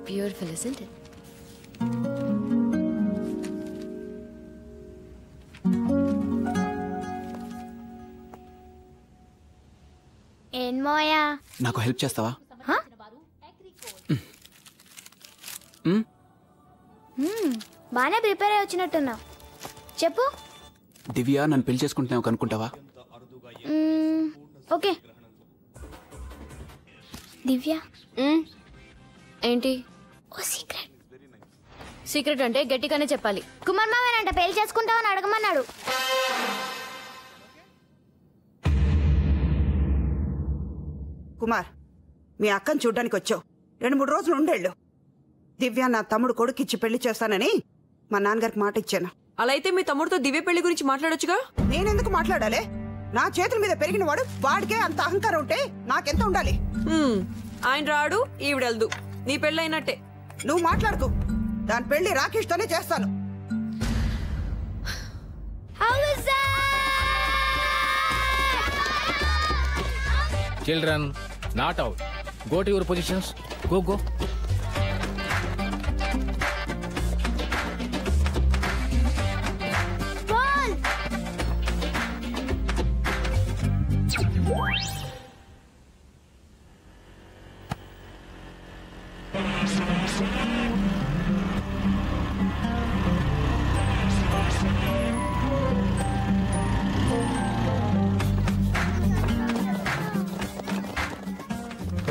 Beautiful, isn't it? ఏం మోయా నాకు help చేస్తావా? బానే ప్రిపేర్ అయ్యి వచ్చినట్టున్నా. చెప్పు. దివ్య నన్ను పెళ్లి చేసుకుంటున్నావు అనుకుంటావా? ఓకే. దివ్య ఏంటి? ఓ సీక్రెట్. సీక్రెట్ అంటే గట్టిగానే చెప్పాలి. కుమార్ మామేనంట పెళ్లి చేసుకుంటావని అడగమన్నాడు. కుమార్, మీ అక్కని చూడ్డానికి వచ్చావు. 2-3 రోజులు ఉండేళ్ళు. దివ్య నా తమ్ముడు కొడుకిచ్చి పెళ్లి చేస్తానని మా నాన్నగారికి మాట ఇచ్చాను. అలా అయితే మీ తమ్ముడితో దివ్య పెళ్లి గురించి మాట్లాడొచ్చుగా? నేనెందుకు మాట్లాడాలి? నా చేతుల మీద పెరిగిన వాడు, వాడికే అంత అహంకారం ఉంటే నాకెంత ఉండాలి? ఆయన రాడు, ఈవిడెళ్దు. నీ పెళ్ళైనట్టే. నువ్వు మాట్లాడుకో. దాని పెళ్లి రాకేష్ తోనే చేస్తాను. Children, not out. Go to your positions. Go. Ball.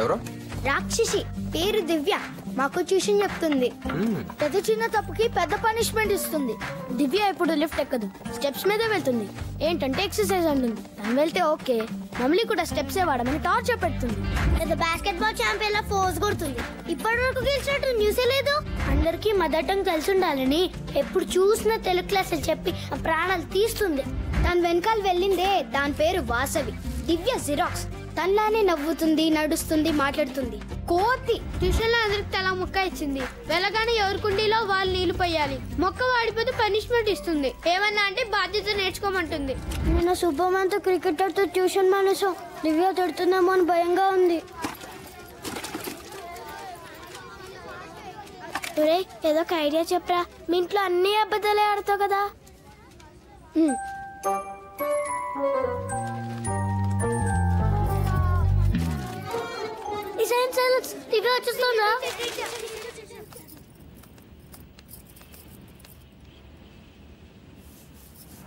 ఎవరో రాక్షసి పేరు దివ్య. మాకు ట్యూషన్ చెప్తుంది. పెద్ద చిన్న తప్పుకి పెద్ద పనిష్మెంట్ ఇస్తుంది. దివ్య ఇప్పుడు లిఫ్ట్ ఎక్కదు, స్టెప్స్ మీదే వెళ్తుంది. ఏంటంటే ఎక్సర్సైజ్ అంటుంది. తను వెళ్తే ఓకే, మమ్మల్ని కూడా స్టెప్స్ వాడమని టార్చర్ పెడుతుంది. లేదా బాస్కెట్ బాల్ ఛాంపియన్ లా ఫోర్స్ కొడుతుంది. ఇప్పటి వరకు గెలిచినట్టు న్యూసే లేదు. అందరికీ మదర్ టంగ్ తెలిసి ఉండాలని ఎప్పుడు చూసినా తెలుగు క్లాసులు చెప్పి ఆ ప్రాణాలు తీస్తుంది. దాని వెనకాల వెళ్ళిందే దాని పేరు వాసవి. దివ్య జిరాక్స్. తనలానే నవ్వుతుంది, నడుస్తుంది, మాట్లాడుతుంది. కోతి. ట్యూషన్ లో అందరికి తల మొక్క ఇచ్చింది. వెళ్ళగానే ఎవరి కుండీలో వాళ్ళు నీళ్లు పోయాలి. మొక్క వాడిపోతే పనిష్మెంట్ ఇస్తుంది. ఏమన్నా అంటే బాధ్యత నేర్చుకోమంటుంది. నేను శుభమంతో క్రికెటర్ తో ట్యూషన్ మానేసాం. దివ్య తిడుతుందేమో అని భయంగా ఉంది. ఏదో ఒక ఐడియా చెప్పరా. మీ ఇంట్లో అన్ని అబద్ధాలే ఆడతావు కదా.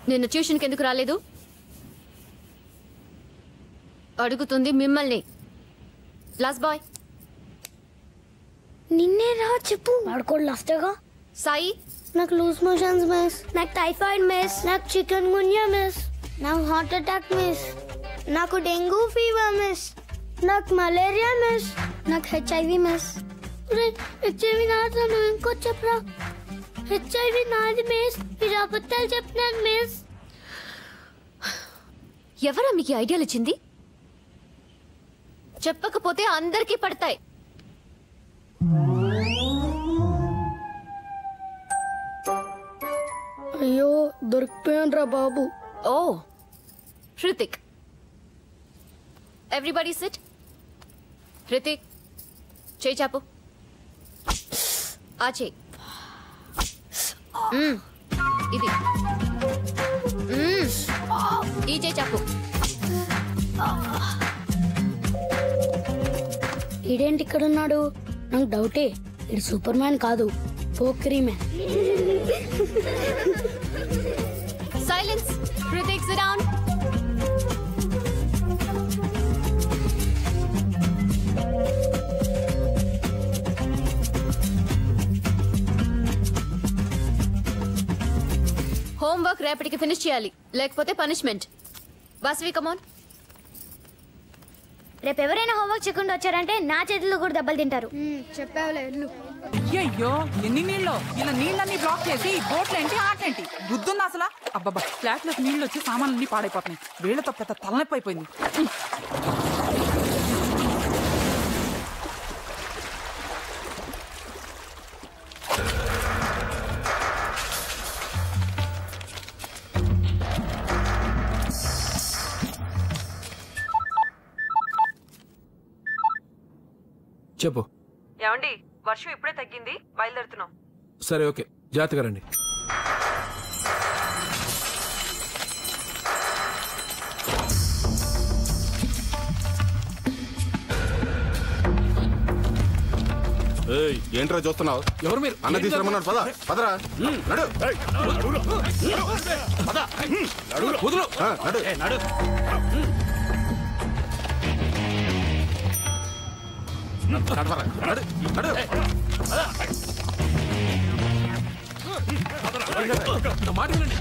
నిన్న ట్యూషన్కి ఎందుకు రాలేదు? అడుగుతుంది మిమ్మల్ని. Last boy. నిన్నే రా చెప్పు. వాడుకోడు లాస్ట్గా. సాయి, నాకు లూజ్ మోషన్స్ మిస్, నాకు టైఫాయిడ్ మిస్, నాకు చికెన్ గున్యా మిస్, నాకు హార్ట్ అటాక్ మిస్, నాకు డెంగ్యూ ఫీవర్ మిస్, నాకు మలేరియా మిస్, నాకు హెచ్ఐవి మిస్. హెచ్ఐవి నాది. నువ్వు ఇంకో చెప్పరా. హెచ్ఐవి నాది మిస్. మీరు అబద్ధాలు చెప్తున్నాను మిస్. ఎవరా మీకు ఐడియాలు ఇచ్చింది? చెప్పకపోతే అందరికీ పడతాయి. అయ్యో దొరికిపోయాను రా బాబు. ఓ హృతిక్, ఎవ్రీబడి సిట్. హృతిక్, చేయి చాపు. ఆ చేయి. ఇది ఈ చేయి చాపు. ఇదేంటి ఇక్కడ ఉన్నాడు? నాకు డౌటే. ఇది సూపర్ మ్యాన్ కాదు, పోక్రీ man. Silence. Hrithik, sit down. Homework రేపటికి ఫినిష్ చేయాలి, లేకపోతే పనిష్మెంట్. వాసవి, కమాన్. రేపు ఎవరైనా హోంవర్క్ చేయకుండా వచ్చారంటే నా చేతిలో కూడా దెబ్బలు తింటారు. చెప్పావులే. అయ్యో ఎన్ని నీళ్ళు! ఇలా నీళ్ళన్నీ బ్లాక్ చేసి బోట్లేంటి, ఆటేంటి? బుద్ధుంది అసలు. అబ్బాబా, ఫ్లాట్ లోకి నీళ్ళు వచ్చి సామాన్లన్నీ పాడైపోతున్నాయి. వీళ్ళతో పెద్ద తలనొప్పి అయిపోయింది. చెప్పు. ఏమండి, వర్షం ఇప్పుడే తగ్గింది, బయలుదేరుతున్నాం. సరే ఓకే, జాగ్రత్తగా రండి. ఏంట్రా చూస్తున్నావు? ఎవరు మీరు? అన్న తీసుకురమ్మన్నాడు. పద పదరా, నడు. వదులు. నడు. మాట వినండి.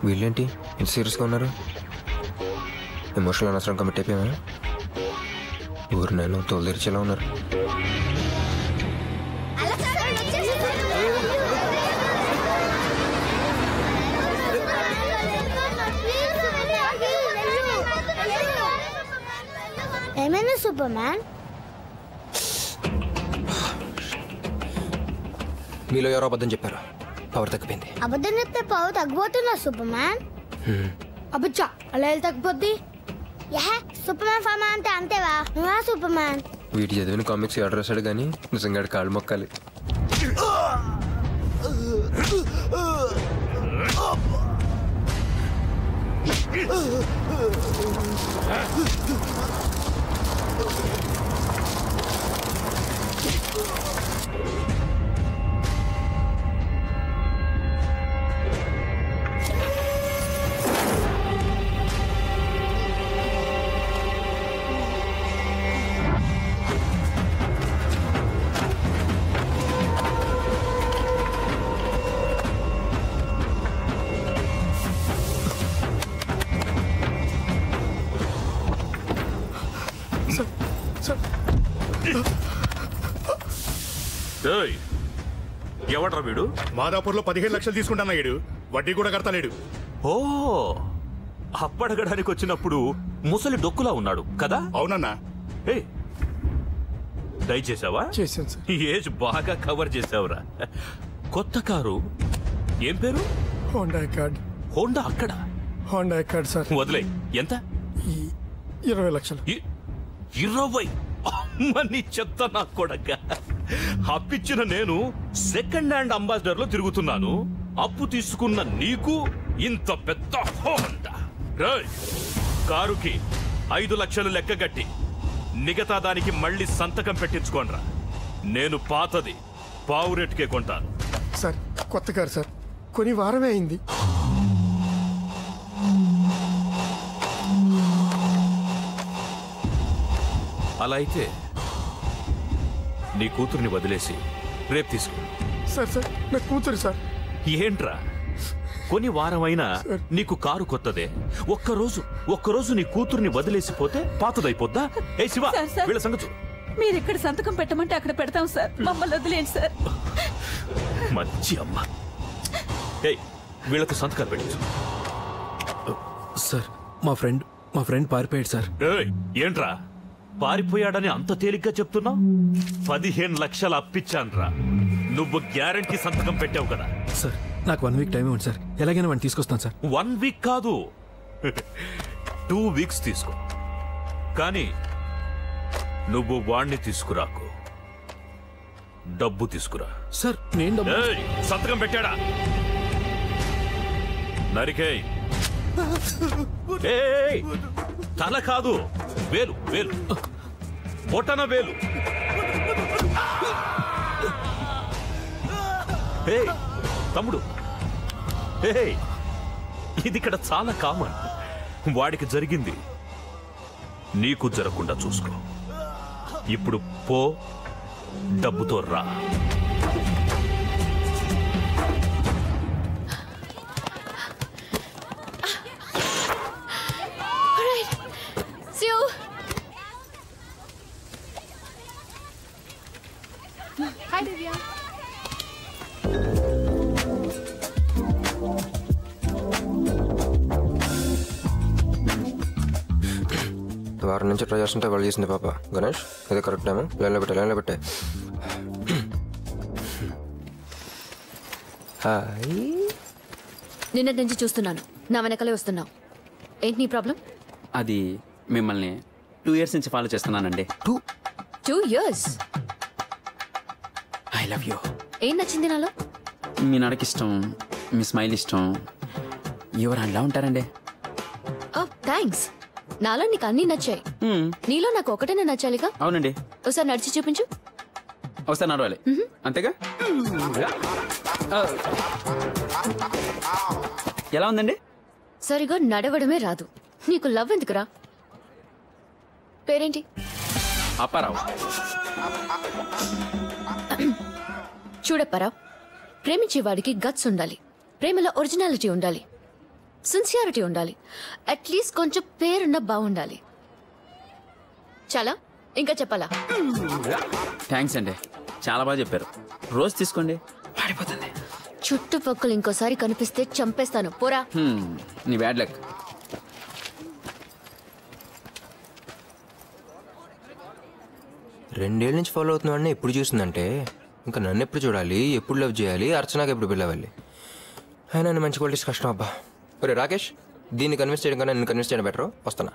వీళ్ళేంటి ఇంత సీరియస్గా ఉన్నారు? ఎమోషనల్ అనవసరం కమిట్ అయిపోయామా? ఊరు నేను తోలు తెరిచేలా ఉన్నారు. ఏమైనా సూపర్ మ్యాన్? మీలో ఎవరో అబద్ధం చెప్పారు, పవర్ తగ్గిపోయింది. అబద్ధం చెప్తే పవర్ తగ్గిపోతున్నా సూపర్ మ్యాన్? అబ్బచ్చా, అలా ఎలా తగ్గిపోద్ది? సూపర్ మ్యాన్ ఫార్మా అంటే అంతేవా? నువ్వా సూపర్ మ్యాన్? వీటి చదివిన కామిక్స్ ఆర్డర్ వేసాడు కానీ నిజంగా కాళ్ళు మొక్కాలి. ఎవడ్రా వీడు? మాదాపూర్లో 15 లక్షలు తీసుకుంటాను వీడు, వడ్డీ కూడా కడతాలేడు. ఓ, అప్పడగడానికి వచ్చినప్పుడు ముసలి డొక్కులా ఉన్నాడు కదా? అవునన్నా. డై చేసావా? చేశాను సార్. ఏజ్ బాగా కవర్ చేసావురా. కొత్త కారు ఏం పేరు? Honda card. హోండా అక్కడ? Honda card sir. వదిలే. ఎంత? 20 లక్షలు. 20? అమ్మని చెత్త నా కొడక. అప్పిచ్చిన నేను సెకండ్ హ్యాండ్ అంబాసిడర్ లో తిరుగుతున్నాను, అప్పు తీసుకున్న నీకు ఇంత పెద్ద హోండా. కారుకి 5 లక్షలు లెక్క కట్టి మిగతా దానికి మళ్ళీ సంతకం పెట్టించుకోనరా. నేను పాతది పావు రేటుకే కొంటాను. సార్ కొత్త కారు సార్, కొని వారమే అయింది. అలా అయితే నీ కూతుర్ని వదిలేసి రేపు తీసుకో. సార్ సార్ నా కూతురు సార్. ఏంట్రా, కొన్ని వారమైనా నీకు కారు కొత్తదే. ఒక్కరోజు నీ కూతుర్ని వదిలేసిపోతే పాతదైపోద్దా? ఏ శివ, వీళ్ళ సంగతి మీరు ఇక్కడ సంతకం పెట్టమంటే అక్కడ పెడతాం సార్, మమ్మల్ని వదిలేండి సార్. మంచి అమ్మ. వీళ్ళతో సంతకాలు పెట్టు. సార్ మా ఫ్రెండ్ పారిపోయాడు సార్. ఏంట్రా పారిపోయాడని అంత తేలిగ్గా చెప్తున్నావు? 15 లక్షలు అప్పిచ్చాన్రా. నువ్వు గ్యారంటీ సంతకం పెట్టావు కదా? సార్ నాకు 1 వీక్ టైం ఇవ్వండి సార్, ఎలాగైనా వాడిని తీసుకొస్తాను సార్. 1 వీక్ కాదు, 2 వీక్స్ తీసుకో. కానీ నువ్వు వాణ్ణి తీసుకురాకు, డబ్బు తీసుకురా. సార్ నేను సంతకం పెట్టాడా? నరికే. తల కాదు, వేలు వేలు, బొటన వేలు. తమ్ముడు, ఇది ఇక్కడ చాలా కామన్. వాడికి జరిగింది నీకు జరగకుండా చూసుకో. ఇప్పుడు పో, డబ్బుతో రా. Hi, Divya. వారం నుంచి ట్రై చేస్తుంటే వాళ్ళు చేసింది పాప. గణేష్, ఇది కరెక్ట్ టైము. లైన్లో పెట్టే హాయ్. నిన్నటి నుంచి చూస్తున్నాను నా వెనకలే వస్తున్నావు. ఏంటి నీ ప్రాబ్లం? అది మిమ్మల్ని 2 years నుంచి ఫాలో చేస్తున్నానండి. 2 years? I love you. ఏం నచ్చింది నాలో? మీ నడకి ఇష్టం, మీ స్మైల్ ఇష్టం. ఎవరు అలా ఉంటారండి? థ్యాంక్స్. నాలో నీకు అన్నీ నచ్చాయి. నీలో నాకు ఒకటేనే నచ్చాలిగా? అవునండి. ఒకసారి నడిచి చూపించు. ఒకసారి నడవాలి అంతేగా? ఎలా ఉందండి? సరిగా నడవడమే రాదు. నీకు లవ్ ఎందుకురా? పేరేంటి? అప్పారావు. చూడప్పారావు, ప్రేమించేవాడికి గట్స్ ఉండాలి, ప్రేమలో ఒరిజినాలిటీ ఉండాలి, సిన్సియారిటీ ఉండాలి, అట్లీస్ట్ కొంచెం పేరున్న బాగుండాలి. చాలా ఇంకా చెప్పాలా? థ్యాంక్స్ అండి, చాలా బాగా చెప్పారు. రోజు తీసుకోండి, వాడిపోతుంది. చుట్టుపక్కల ఇంకోసారి కనిపిస్తే చంపేస్తాను. పోరా. నీ బ్యాడ్ లక్. రెండేళ్ళ నుంచి ఫాలో అవుతున్నాడని ఎప్పుడు చూసిందంటే ఇంకా నన్ను ఎప్పుడు చూడాలి, ఎప్పుడు లవ్ చేయాలి, అర్చనాకి ఎప్పుడు పిలవాలి. అయినా మంచి క్వాలిటీస్ కష్టం అబ్బా. ఒరే రాకేష్, దీన్ని కన్విన్స్ చేయడం కన్నా నేను కన్విన్స్ చేయడం బెటర్. వస్తున్నా.